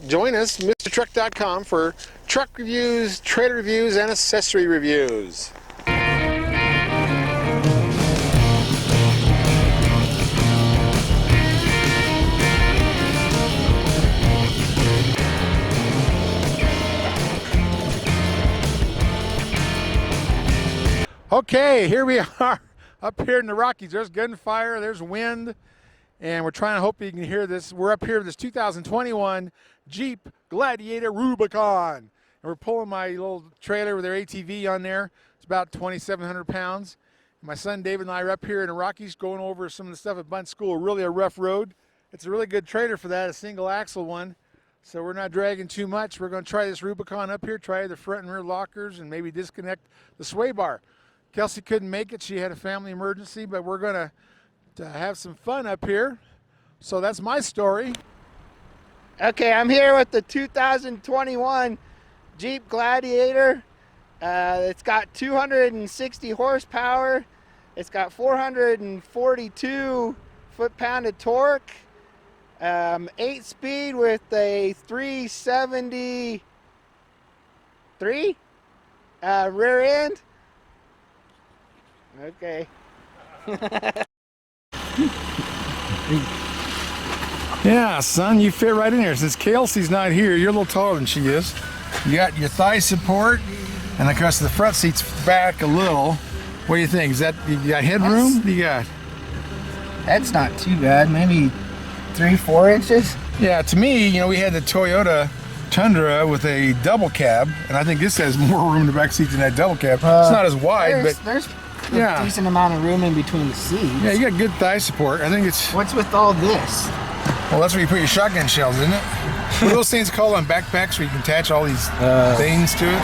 Join us, MrTruck.com, for truck reviews, trailer reviews, and accessory reviews. Okay, here we are up here in the Rockies. There's gunfire, there's wind, and we're trying to hope you can hear this. We're up here with this 2021 Jeep Gladiator Rubicon. And we're pulling my little trailer with their ATV on there. It's about 2,700 pounds. My son David and I are up here in the Rockies going over some of the stuff at Bunt School. Really a rough road. It's a really good trailer for that, a single axle one. So we're not dragging too much. We're going to try this Rubicon up here, try the front and rear lockers, and maybe disconnect the sway bar. Kelsey couldn't make it. She had a family emergency, but we're going to have some fun up here. So that's my story. Okay, I'm here with the 2021 Jeep Gladiator. It's got 260 horsepower. It's got 442 foot-pound of torque. 8-speed with a 373 rear end. Okay. Yeah, son, you fit right in here. Since Kelsey's not here, you're a little taller than she is. You got your thigh support, and of course the front seat's back a little. What do you think? Is that, you got headroom? You got? That's not too bad. Maybe 3-4 inches. Yeah, to me, you know, we had the Toyota Tundra with a double cab, and I think this has more room in the back seat than that double cab. It's not as wide, but there's a decent amount of room in between the seats. Yeah, you got good thigh support. I think it's. What's with all this? Well, that's where you put your shotgun shells, isn't it? What are those things called on backpacks where you can attach all these things to it?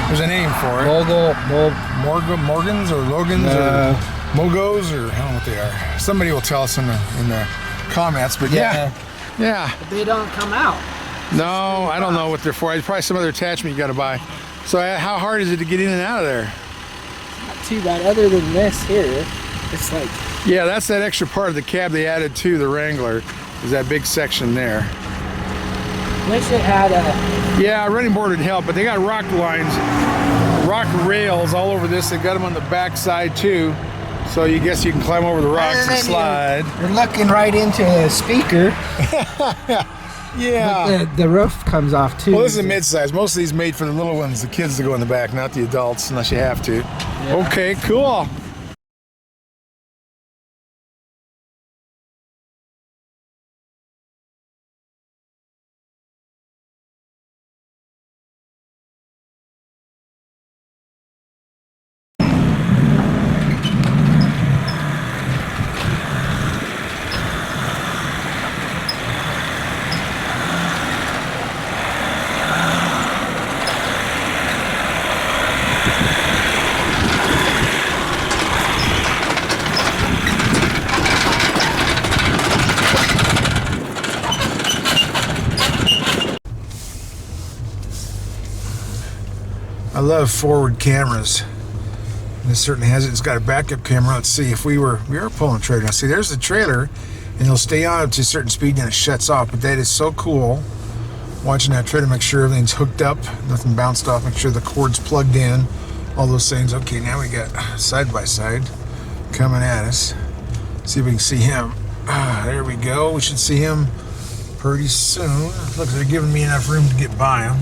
There's a name for it. Morgans or Logans or Mogos, or I don't know what they are. Somebody will tell us in the comments, but yeah. But they don't come out. No, I don't know what they're for. It's probably some other attachment you got to buy. So how hard is it to get in and out of there? Not too bad, other than this here. It's like... Yeah, that's that extra part of the cab they added to the Wrangler. Is that big section there. Wish it had a... Yeah, a running board would help, but they got rock lines, rock rails all over this. They got them on the back side too. So you guess you can climb over the rocks and slide. You're looking right into a speaker. Yeah. But the roof comes off too. Well, this is a mid-size. Most of these made for the little ones, the kids to go in the back, not the adults, unless you have to. Yeah. Okay, cool. I love forward cameras. And this certainly has it. It's got a backup camera. Let's see if we are pulling a trailer. Now see, there's the trailer, and it'll stay on to a certain speed and it shuts off. But that is so cool. Watching that trailer, make sure everything's hooked up, nothing bounced off, make sure the cord's plugged in, all those things. Okay, now we got side by side coming at us. See if we can see him. There we go. We should see him pretty soon. Looks like they're giving me enough room to get by him.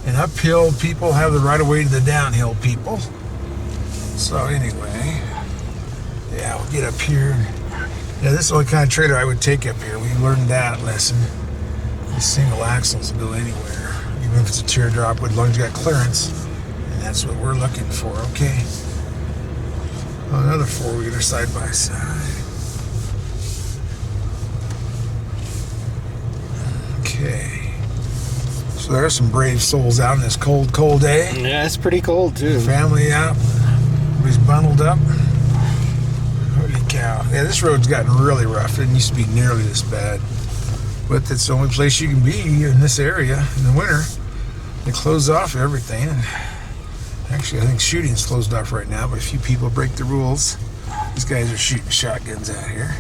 And uphill people have the right of way to the downhill people. So anyway, yeah, we'll get up here. Yeah, this is the only kind of trailer I would take up here. We learned that lesson. These single axles will go anywhere, even if it's a teardrop, as long as you got clearance. And that's what we're looking for, okay? Another four-wheeler side by side. Okay. So there are some brave souls out in this cold, cold day. Yeah, it's pretty cold too. Family out. Everybody's bundled up. Holy cow. Yeah, this road's gotten really rough. It didn't used to be nearly this bad. But it's the only place you can be in this area in the winter. They close off everything. Actually, I think shooting's closed off right now, but a few people break the rules. These guys are shooting shotguns out here.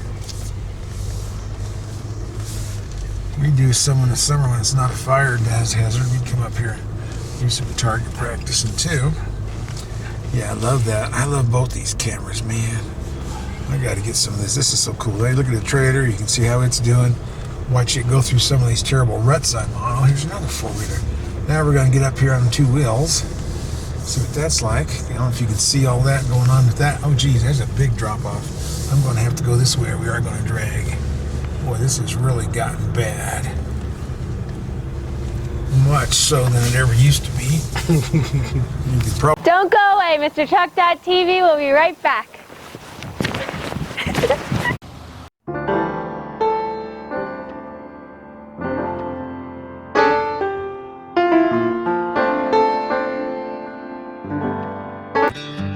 We do some in the summer when it's not a fire hazard. We come up here, do some target practicing too. Yeah, I love that. I love both these cameras, man. I got to get some of this. This is so cool. Hey, look at the trailer. You can see how it's doing. Watch it go through some of these terrible ruts I'm on. Oh, here's another four-wheeler. Now we're going to get up here on the two wheels. See what that's like. I don't know if you can see all that going on with that. Oh, geez, there's a big drop-off. I'm going to have to go this way or we are going to drag. Boy, this has really gotten bad. Much so than it ever used to be. Don't go away, Mr. Truck.tv. We'll be right back.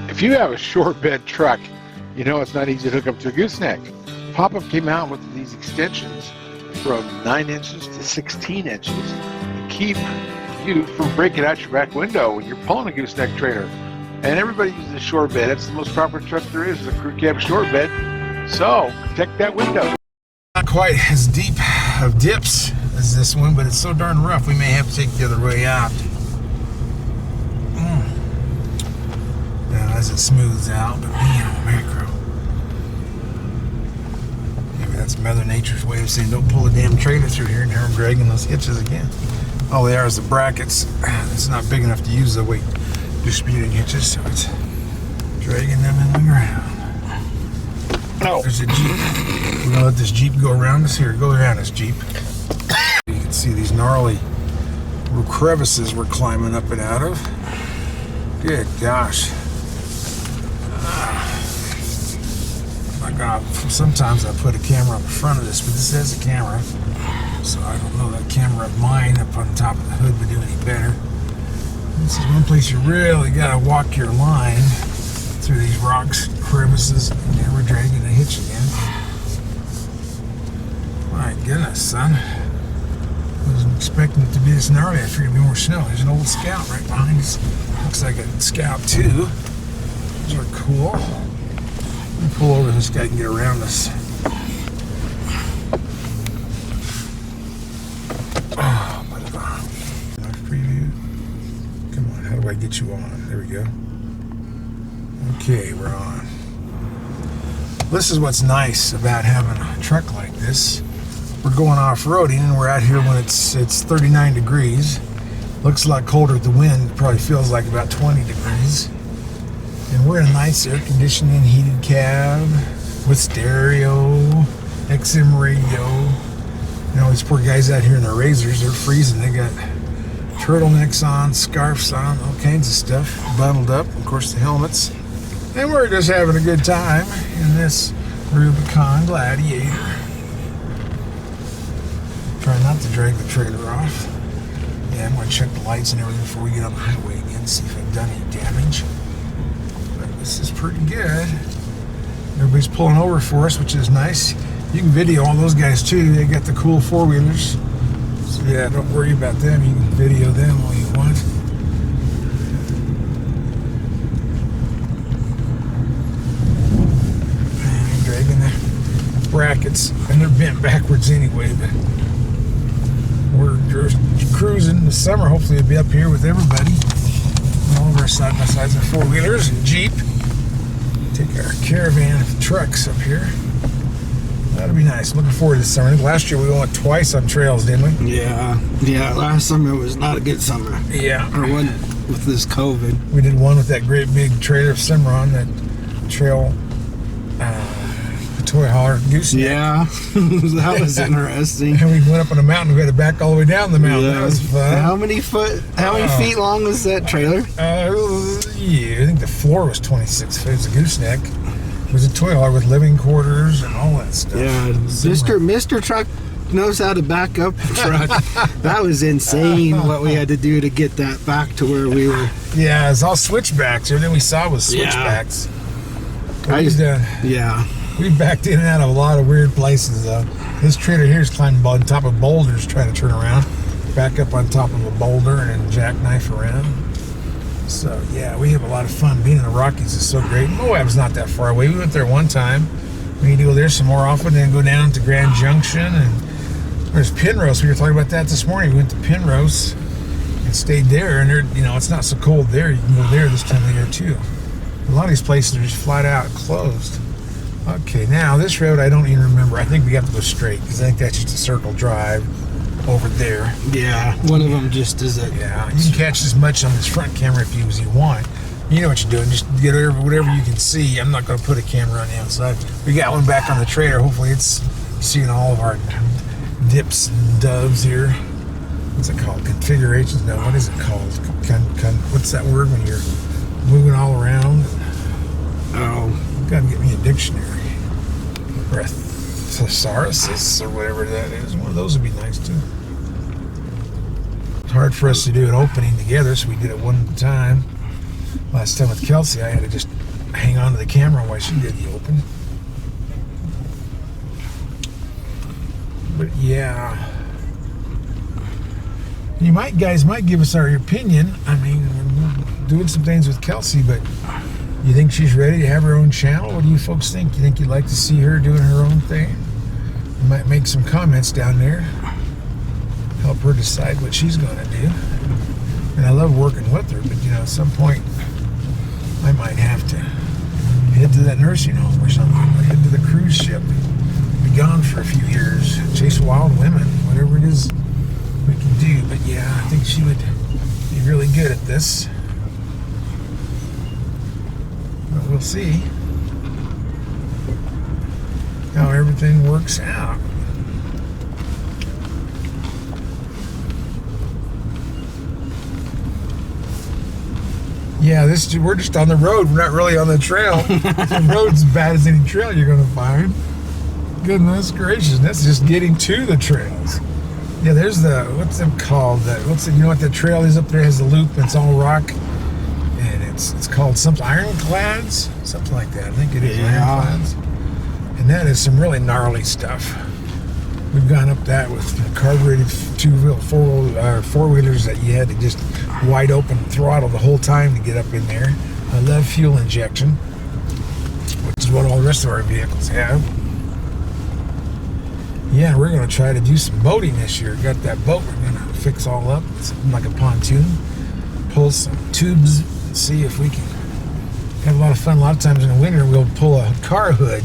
If you have a short bed truck, you know it's not easy to hook up to a gooseneck. Pop-Up came out with these extensions from 9 inches to 16 inches to keep you from breaking out your back window when you're pulling a gooseneck trailer. And everybody uses a short bed. That's the most proper truck there is a crew cab short bed. So protect that window. Not quite as deep of dips as this one, but it's so darn rough we may have to take the other way out. Now as it smooths out, but man, macro. Maybe that's Mother Nature's way of saying don't pull the damn trailer through here and here I'm dragging those hitches again. All they are is the brackets. It's not big enough to use the weight distributing hitches, so it's dragging them in the ground. Oh, there's a Jeep. We're gonna let this Jeep go around us here. Go around us, Jeep. You can see these gnarly crevices we're climbing up and out of. Good gosh. My God, sometimes I put a camera on the front of this, but this has a camera. So I don't know that camera of mine up on top of the hood would do any better. This is one place you really gotta walk your line through these rocks, crevices, and then we're dragging the hitch again. My goodness, son. I wasn't expecting it to be this gnarly. I figured it'd be more snow. There's an old Scout right behind us. Looks like a Scout too. Those are cool. Let me pull over this guy and get around us. Oh, my God. Preview. Come on, how do I get you on? There we go. Okay, we're on. This is what's nice about having a truck like this. We're going off-roading and we're out here when it's 39 degrees. Looks a lot colder with the wind. Probably feels like about 20 degrees. And we're in a nice air-conditioning heated cab with stereo, XM radio. You know, these poor guys out here in their razors, they're freezing. They got turtlenecks on, scarves on, all kinds of stuff bundled up. Of course, the helmets. And we're just having a good time in this Rubicon Gladiator. Try not to drag the trailer off. Yeah, I'm going to check the lights and everything before we get on the highway again, see if I've done any damage. But this is pretty good. Everybody's pulling over for us, which is nice. You can video all those guys too. They got the cool four-wheelers. So yeah, don't worry about them. You can video them all you want. And dragging the brackets, and they're bent backwards anyway, but we're just cruising this summer. Hopefully we'll be up here with everybody. All of our side-by-sides and four-wheelers and Jeep. Take our caravan of trucks up here. That'll be nice. Looking forward to this summer. Last year we went twice on trails, didn't we? Yeah. Last summer was not a good summer. Yeah. Or one with this COVID. We did one with that great big trailer of Cimarron, that trail, toy hauler Gooseneck. Yeah, that was interesting. And we went up on a mountain. We had to back all the way down the mountain. Yeah. That was fun. How many feet long was that trailer? Yeah, I think the floor was 26 feet. It was a Gooseneck. It was a toy hauler with living quarters and all that stuff. Yeah, Mr. Truck knows how to back up a truck. That was insane what we had to do to get that back to where we were. Yeah, it's all switchbacks. Everything we saw was switchbacks. Yeah. We backed in and out of a lot of weird places. This trailer here is climbing on top of boulders trying to turn around. Back up on top of a boulder and then jackknife around. So yeah, we have a lot of fun. Being in the Rockies is so great. Moab's not that far away. We went there one time. We need to go there some more often and go down to Grand Junction. And There's Penrose. We were talking about that this morning. We went to Penrose and stayed there, and it's not so cold there. You can go there this time of year too. A lot of these places are just flat out closed. Okay, now this road I don't even remember. I think we have to go straight because I think that's just a circle drive over there. Yeah, one of them just is it. Yeah, you can catch as much on this front camera as you want. You know what you're doing. Just get whatever you can see. I'm not going to put a camera on the outside. We got one back on the trailer. Hopefully it's seeing all of our dips and doves here. What's it called? Configurations? No, what is it called? What's that word when you're moving all around? Oh, got to get me a dictionary. Or a thesaurus or whatever that is. One of those would be nice too. It's hard for us to do an opening together, so we did it one at a time. Last time with Kelsey, I had to just hang on to the camera while she did the open. But yeah, you guys might give us our opinion. I mean, we're doing some things with Kelsey, but you think she's ready to have her own channel? What do you folks think? You think you'd like to see her doing her own thing? You might make some comments down there. Help her decide what she's going to do. And I love working with her, but at some point I might have to head to that nursing home or something, or head to the cruise ship, be gone for a few years, chase wild women, whatever it is we can do. But yeah, I think she would be really good at this. But we'll see how everything works out. Yeah, we're just on the road. We're not really on the trail. The road's as bad as any trail you're going to find. Goodness gracious, that's just getting to the trails. Yeah, there's what's them called? You know what the trail is up there? It has a loop and it's all rock. And it's called something, Ironclads? Something like that. I think it is Ironclads. And that is some really gnarly stuff. We've gone up that with carbureted four-wheelers that you had to just wide open throttle the whole time to get up in there. I love fuel injection, which is what all the rest of our vehicles have. Yeah, we're going to try to do some boating this year. Got that boat we're going to fix all up. It's like a pontoon. Pull some tubes and see if we can have a lot of fun. A lot of times in the winter we'll pull a car hood,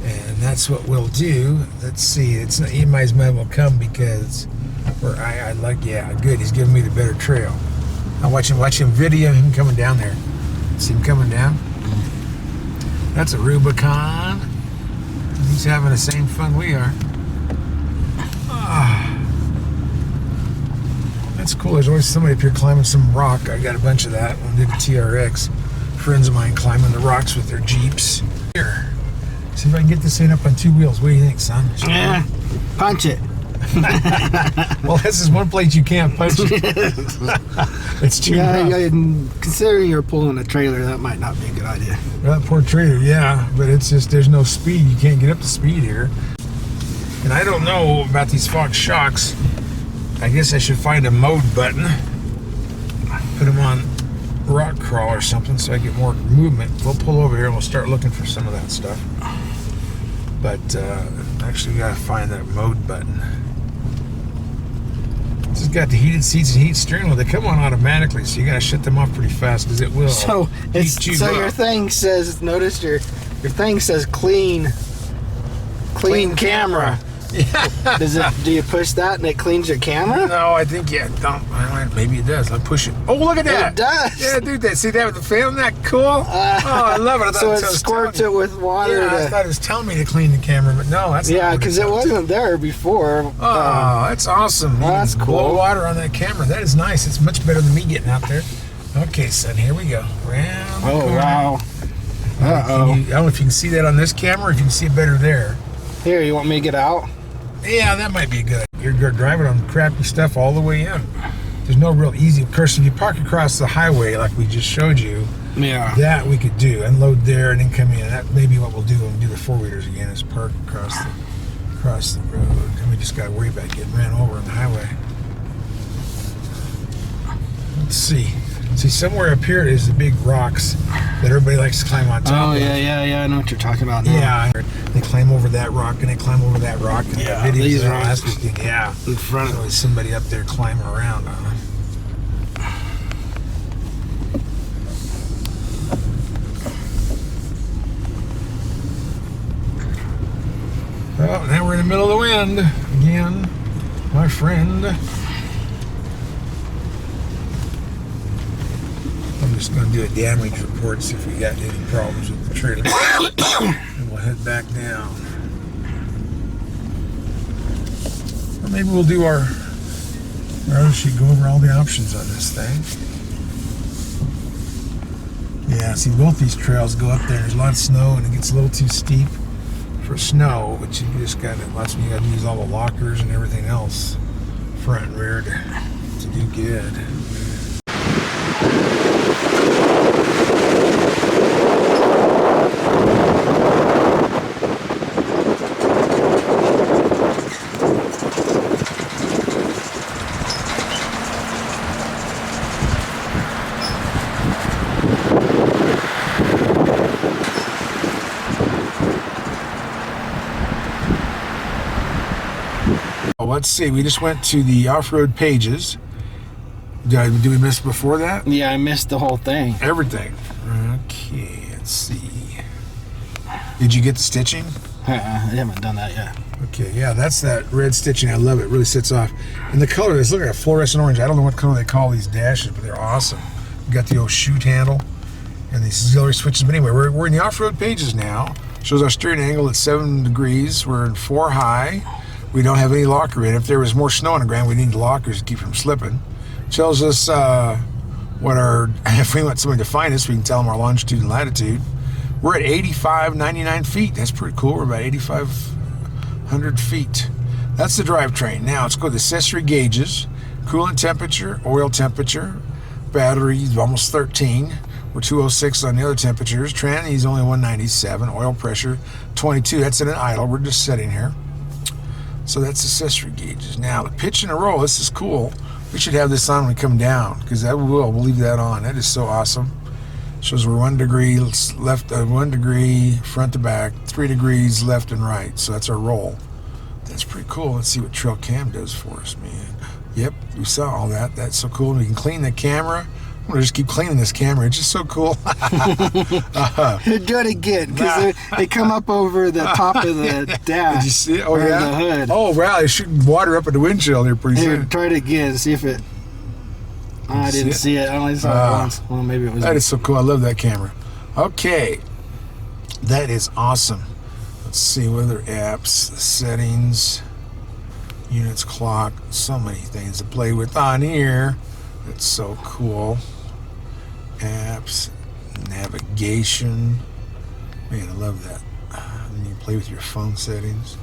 and that's what we'll do. Let's see. You might as well come because good. He's giving me the better trail. I'm watch him video him coming down there. See him coming down? That's a Rubicon. He's having the same fun we are. That's cool. There's always somebody up here climbing some rock. I got a bunch of that when I did the TRX. Friends of mine climbing the rocks with their Jeeps. Here. See if I can get this thing up on two wheels. What do you think, son? Yeah, punch it. Well, this is one place you can't punch it. It's too rough. Considering you're pulling a trailer, that might not be a good idea. Well, that poor trailer, yeah, but it's just there's no speed. You can't get up to speed here. And I don't know about these Fox shocks. I guess I should find a mode button. Put them on rock crawl or something so I get more movement. We'll pull over here and we'll start looking for some of that stuff. But actually, we gotta find that mode button. It's just got the heated seats and heat steering wheel. They come on automatically, so you gotta shut them off pretty fast because it will. So your thing says. Notice your thing says clean camera. Yeah. Do you push that and it cleans your camera? No, I think maybe it does. I'll push it. Oh, look at that! It does. Yeah, dude, see that with the fan? Isn't that cool? Oh, I love it. So it squirts it with water. Yeah, I thought it was telling me to clean the camera, but no, that's not because it wasn't there before. Oh, that's awesome. Well, that's cool. Blow water on that camera. That is nice. It's much better than me getting out there. Okay, son, here we go. Round the corner. Wow. I don't know if you can see that on this camera or if you can see it better there. Here, you want me to get out? Yeah, that might be good. You're driving on crappy stuff all the way in. There's no real easy. Of course, if you park across the highway like we just showed you, that we could do. Unload there and then come in. That may be what we'll do when we do the four-wheelers again, is park across the road. And we just got to worry about getting ran over on the highway. Let's see. See, somewhere up here is the big rocks that everybody likes to climb on top Oh, of. yeah. I know what you're talking about now. Yeah, they climb over that rock and they climb over that rock. And Yeah, the videos these that rocks. last weekend, yeah. In front of Always somebody up there climbing around on them. Well, now we're in the middle of the wind again, my friend. I'm just going to do a damage report, see if we got any problems with the trailer. And we'll head back down. Or maybe we'll do our other sheet, go over all the options on this thing. Yeah, see, both these trails go up there. There's a lot of snow and it gets a little too steep for snow, but you just got to, that's when you got to use all the lockers and everything else, front and rear, to do good. Let's see, we just went to the off-road pages. Did we miss before that? Yeah, I missed the whole thing. Everything. Okay, let's see. Did you get the stitching? I haven't done that yet. Okay, yeah, that's that red stitching. I love it. It really sits off. And the color is, look at that fluorescent orange. I don't know what color they call these dashes, but they're awesome. We got the old chute handle and these auxiliary switches. But anyway, we're in the off-road pages now. Shows our steering angle at 7 degrees. We're in 4 high. We don't have any locker in. If there was more snow on the ground, we need lockers to keep from slipping. Tells us what our, if we want somebody to find us, we can tell them our longitude and latitude. We're at 85.99 feet. That's pretty cool. We're about 8,500 feet. That's the drivetrain. Now let's go to the accessory gauges. Coolant temperature, oil temperature, battery almost 13. We're 206 on the other temperatures. Tranny is only 197. Oil pressure 22. That's in an idle. We're just sitting here. So that's accessory gauges. Now the pitch and the roll. This is cool. We should have this on when we come down because we'll leave that on. That is so awesome. Shows we're 1 degree left, 1 degree front to back, 3 degrees left and right. So that's our roll. That's pretty cool. Let's see what Trail Cam does for us, man. Yep, we saw all that. That's so cool. We can clean the camera. I'm gonna just keep cleaning this camera. It's just so cool. Do it again, because they come up over the top of the dash. Did you see it? Oh, or yeah? the hood. Oh, wow. They shoot water up at the windshield here pretty Here, soon. try it again. See if it. I didn't see it. I only saw it once. Well, maybe it was. That is so cool. I love that camera. Okay. That is awesome. Let's see what other apps, settings, units, clock, so many things to play with on here. That's so cool. Apps, navigation. Man, I love that. And you play with your phone settings.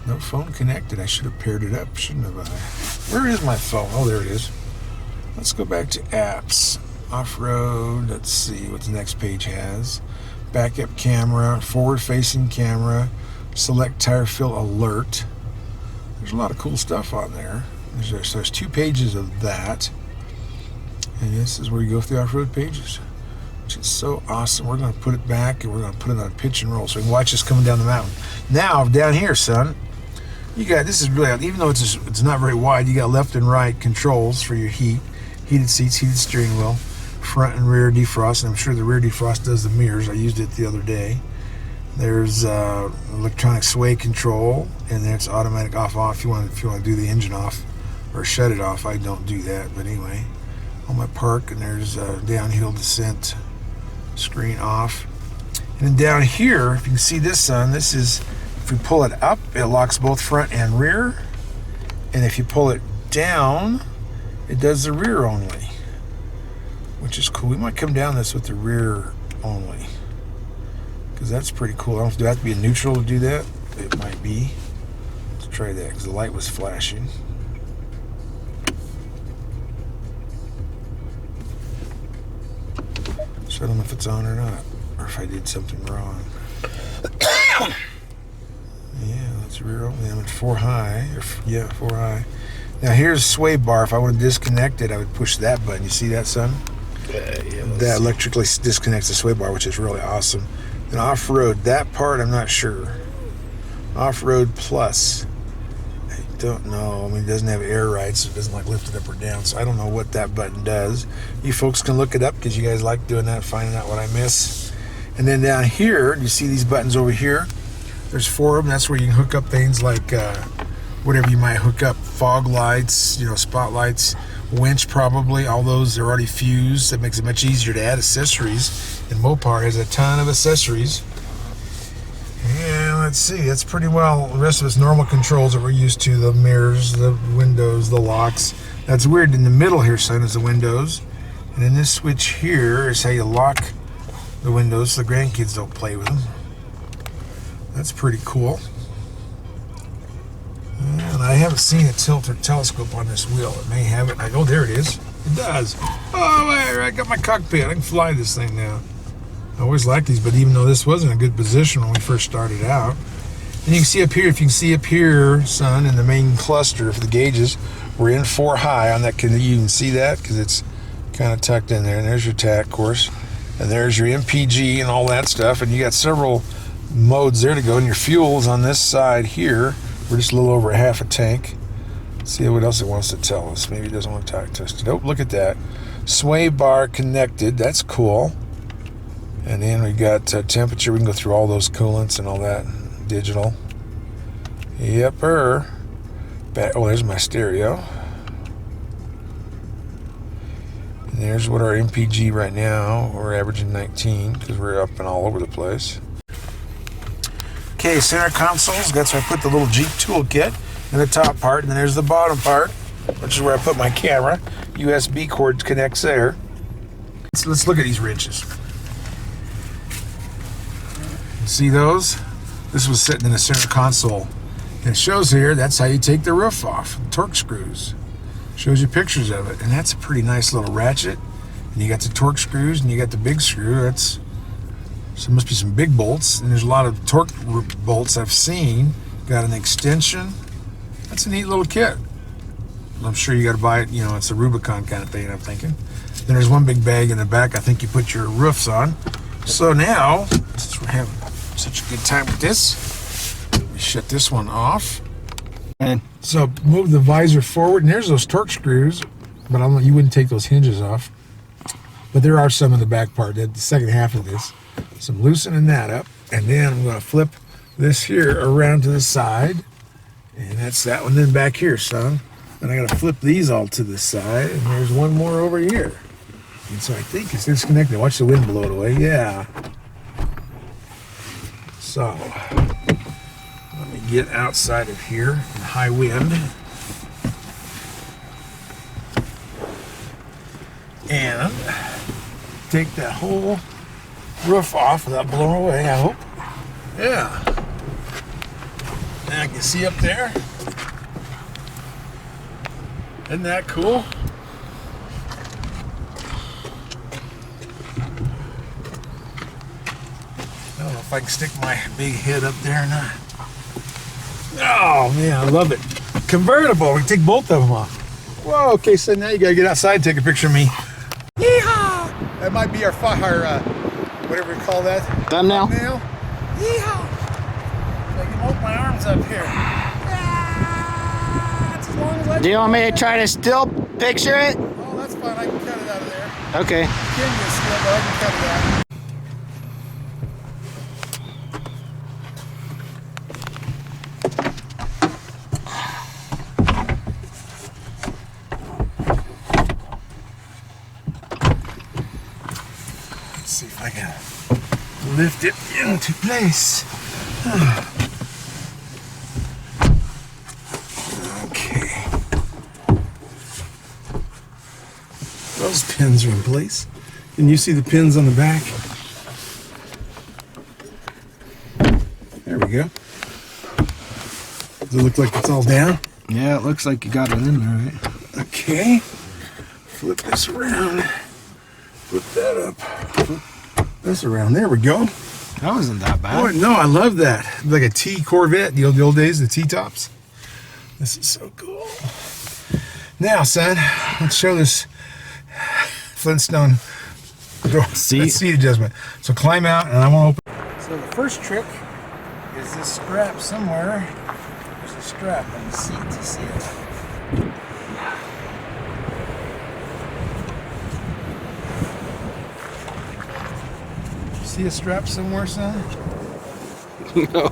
No phone connected. I should have paired it up, shouldn't have I? Where is my phone? Oh, there it is. Let's go back to apps. Off-road. Let's see what the next page has. Backup camera, forward-facing camera, select tire fill alert. There's a lot of cool stuff on there. There's 2 pages of that. And this is where you go through the off-road pages, which is so awesome. We're going to put it back and we're going to put it on pitch and roll so we can watch this coming down the mountain. Now, down here, son, you got, this is really, even though it's not very wide, you got left and right controls for your heated seats, heated steering wheel, front and rear defrost, and I'm sure the rear defrost does the mirrors. I used it the other day. There's electronic sway control, and then it's automatic off if you want to do the engine off or shut it off. I don't do that, but anyway. On my park, and there's downhill descent screen off. And then down here, if you can see this, son, this is, if we pull it up, it locks both front and rear. And if you pull it down, it does the rear only, which is cool. We might come down this with the rear only, because that's pretty cool. I don't do I have to be in neutral to do that. It might be. Let's try that, because the light was flashing. So I don't know if it's on or not, or if I did something wrong. Yeah, that's rear only. I'm at 4 high. 4 high. Now here's sway bar. If I want to disconnect it, I would push that button. You see that, son? that electrically disconnects the sway bar, which is really awesome. And off-road, that part I'm not sure. Off-road plus, I don't know. I mean, it doesn't have air rides, so it doesn't like lift it up or down, so I don't know what that button does. You folks can look it up because you guys like doing that, finding out what I miss. And then down here, you see these buttons over here? There's 4 of them. That's where you can hook up things like whatever you might hook up. Fog lights, you know, spotlights, winch probably. All those are already fused. That makes it much easier to add accessories. And Mopar has a ton of accessories. And let's see, that's pretty well the rest of its normal controls that we're used to. The mirrors, the windows, the locks. That's weird. In the middle here, son, is the windows. And then this switch here is how you lock the windows so the grandkids don't play with them. That's pretty cool. And I haven't seen a tilt or telescope on this wheel. It may have it. Oh, there it is. It does. Oh, wait, I got my cockpit. I can fly this thing now. I always liked these, but even though this wasn't a good position when we first started out. And you can see up here, if you can see up here, son, in the main cluster for the gauges, we're in 4 high on that. You can see that because it's kind of tucked in there. And there's your tack course. And there's your MPG and all that stuff. And you got several modes there to go. And your fuel is on this side here. We're just a little over half a tank. Let's see what else it wants to tell us. Maybe it doesn't want to talk to us. Nope, look at that. Sway bar connected. That's cool. And then we got temperature. We can go through all those coolants and all that. Digital. Yepper. Oh, there's my stereo. And there's what our MPG right now. We're averaging 19 because we're up and all over the place. Okay, center consoles. That's where I put the little Jeep toolkit in the top part. And then there's the bottom part, which is where I put my camera. USB cord connects there. Let's look at these wrenches. See those? This was sitting in the center console. And it shows here, that's how you take the roof off. Torque screws. Shows you pictures of it. And that's a pretty nice little ratchet. And you got the torque screws and you got the big screw. That's, so must be some big bolts. And there's a lot of torque bolts I've seen. Got an extension. That's a neat little kit. I'm sure you got to buy it, you know, it's a Rubicon kind of thing, I'm thinking. Then there's one big bag in the back I think you put your roofs on. So now, since we're having such a good time with this, we shut this one off. And so move the visor forward, and there's those torque screws, but I don't know, you wouldn't take those hinges off. But there are some in the back part, the second half of this. So I'm loosening that up, and then I'm going to flip this here around to the side, and that's that one. Then back here, son. And I got to flip these all to the side, and there's one more over here. And so I think it's disconnected. Watch the wind blow it away. Yeah. So, let me get outside of here in high wind. And take that whole roof off without blowing away, I hope. Yeah. Now I can see up there. Isn't that cool? I don't know if I can stick my big head up there or not. Oh man, I love it. Convertible, we can take both of them off. Whoa, okay, so now you gotta get outside and take a picture of me. Yeehaw! That might be our whatever you call that. Thumbnail? Yeehaw! I can hold my arms up here. That's as long as I Do you want me to try to still picture it? Oh, that's fine. I can cut it out of there. Okay. You can get still, but I can cut it out. Let's see if I can lift it into place. Okay. Those pins are in place. Can you see the pins on the back? There we go. Does it look like it's all down? Yeah, it looks like you got it in there, right? Okay. Flip this around. Flip that up. Flip this around. There we go. That wasn't that bad. Oh, no, I love that. Like a T Corvette, the old days, the T-tops. This is so cool. Now, son, let's show this Flintstone door Seat. seat adjustment. So climb out, and I won't open. So the first trick is this strap somewhere. There's a strap on the seat. You see it? See a strap somewhere, son? No.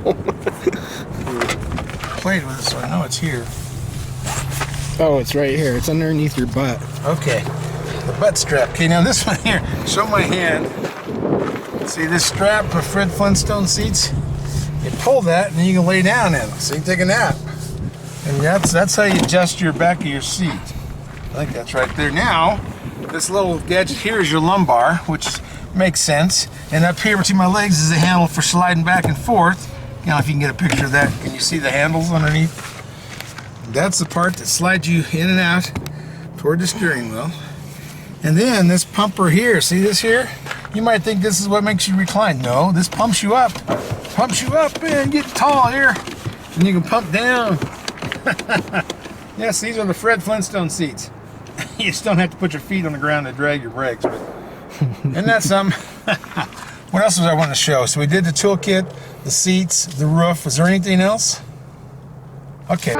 Played with it, so I know it's here. Oh, it's right here. It's underneath your butt. Okay, the butt strap. Okay, now this one here, show my hand. See this strap for Fred Flintstone seats? You pull that and you can lay down in it. So you can take a nap. And that's how you adjust your back of your seat. I think that's right there. Now, this little gadget here is your lumbar, which makes sense. And up here between my legs is a handle for sliding back and forth. You know, if you can get a picture of that, can you see the handles underneath? That's the part that slides you in and out toward the steering wheel. And then this pumper here, see this here? You might think this is what makes you recline. No, this pumps you up. Pumps you up and get tall here. And you can pump down. Yes, these are the Fred Flintstone seats. You just don't have to put your feet on the ground to drag your brakes. But isn't that something? What else was I wanting to show? So we did the toolkit, the seats, the roof. Was there anything else? Okay.